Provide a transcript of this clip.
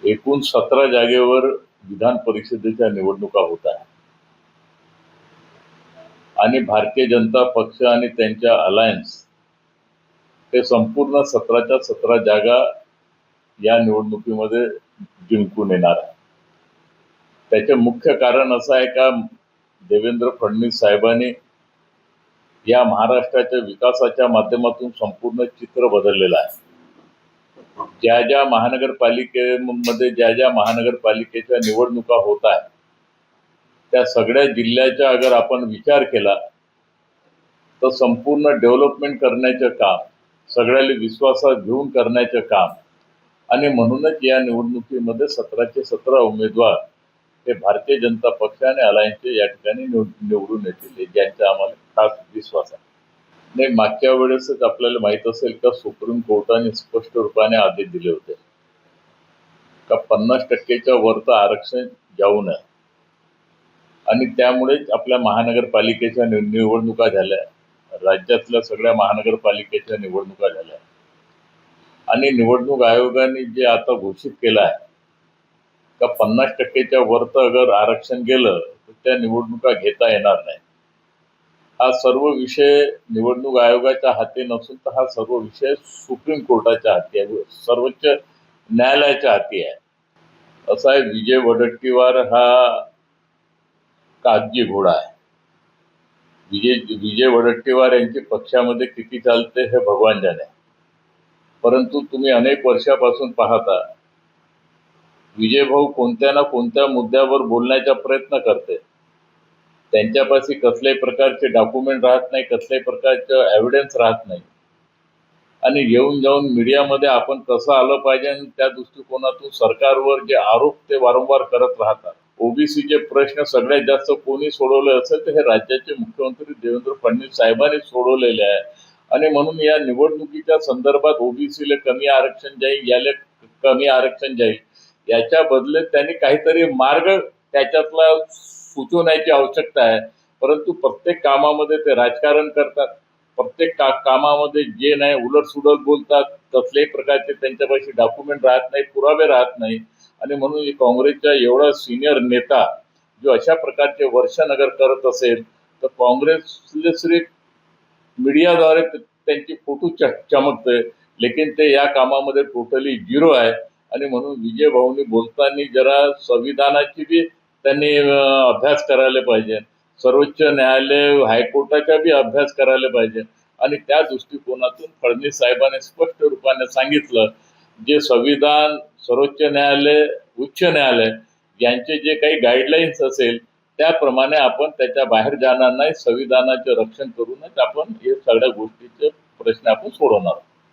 एकूण 17 जागेवर विधान परिषदेच्या निवडणुका होत आहेत आणि भारतीय जनता पक्ष आणि त्यांच्या अलायन्स हे संपूर्ण 17च्या 17 जागा या निवडणुकीमध्ये जिंकून येणार आहे. त्याचे मुख्य कारण असं आहे का देवेंद्र फडणवीस साहेबांनी या महाराष्ट्राच्या विकासाच्या माध्यमातून संपूर्ण चित्र बदललेलं आहे. ज्या महानगरपालिकेमध्ये ज्या महानगरपालिकेच्या निवडणुका होत आहेत त्या सगळ्या जिल्ह्याचा अगर आपण विचार केला तर संपूर्ण डेव्हलपमेंट करण्याचं काम, सगळ्याला विश्वासात घेऊन करण्याचं काम आणि म्हणूनच या निवडणुकीमध्ये 17चे 17 उमेदवार हे भारतीय जनता पक्ष आणि अलायन्सचे या ठिकाणी निवडून येतील, ज्यांचा आम्हाला खास विश्वास आहे. नाही, मागच्या वेळेसच आपल्याला माहित असेल का सुप्रीम कोर्टाने स्पष्ट रूपाने आदेश दिले होते का 50%च्या वरचं आरक्षण जाऊ नये आणि त्यामुळेच आपल्या महानगरपालिकेच्या निवडणुका झाल्या, राज्यातल्या सगळ्या महानगरपालिकेच्या निवडणुका झाल्या आणि निवडणूक आयोगाने जे आता घोषित केलं आहे का 50%च्या वरचं अगर आरक्षण गेलं तर त्या निवडणुका घेता येणार नाही. हा सर्व विषय निवडणूक आयोगाच्या हाती नसून तर हा सर्व विषय सुप्रीम कोर्टाच्या हाती आहे, सर्वोच्च न्यायालयाच्या हाती आहे. असा आहे, विजय वडेट्टीवार हा कागजी घोडा आहे. विजय वडेट्टीवार यांच्या पक्षामध्ये किती चालते हे भगवान जाणे, परंतु तुम्ही अनेक वर्षापासून पाहता विजय भाऊ कोणत्या ना कोणत्या मुद्द्यावर बोलण्याचा प्रयत्न करते. त्यांच्यापाशी कसल्याही प्रकारचे डॉक्युमेंट राहत नाही, कसल्याही प्रकारचं एव्हिडन्स राहत नाही आणि येऊन जाऊन मीडियामध्ये आपण कसं आलं पाहिजे आणि त्या दृष्टिकोनातून सरकारवर जे आरोप ते वारंवार करत राहतात. ओबीसीचे प्रश्न सगळ्यात जास्त कोणी सोडवले असेल तर हे राज्याचे मुख्यमंत्री देवेंद्र फडणवीस साहेबांनी सोडवलेले आहे आणि म्हणून या निवडणुकीच्या संदर्भात ओबीसीला कमी आरक्षण जाईल, याला कमी आरक्षण जाईल, याच्या बदल्यात त्यांनी काहीतरी मार्ग त्याच्यातला सुचवण्याची आवश्यकता आहे. परंतु प्रत्येक कामामध्ये ते राजकारण करतात, प्रत्येक कामामध्ये जे नाही उलटसुलट बोलतात, कसल्याही प्रकारचे त्यांच्यापाशी डॉक्युमेंट राहत नाही, पुरावे राहत नाही आणि म्हणून काँग्रेसचा एवढा सिनियर नेता जो अशा प्रकारचे वर्षनगर करत असेल तर काँग्रेसले सिर्फ मीडियाद्वारे त्यांची फोटो चमकते, लेकिन ते या कामामध्ये टोटली झिरो आहे आणि म्हणून विजय भाऊंनी बोलताना जरा संविधानाची बी त्यांनी अभ्यास करायला पाहिजे, सर्वोच्च न्यायालय हायकोर्टाचा बी अभ्यास करायला पाहिजे आणि त्या दृष्टिकोनातून फडणवीस साहेबांनी स्पष्ट रूपाने सांगितलं जे संविधान, सर्वोच्च न्यायालय, उच्च न्यायालय यांचे जे काही गाईडलाईन्स असेल त्याप्रमाणे आपण त्याच्या बाहेर जाणार नाही, संविधानाचे रक्षण करूनच आपण हे सगळ्या गोष्टीचे प्रश्न आपण सोडवणार.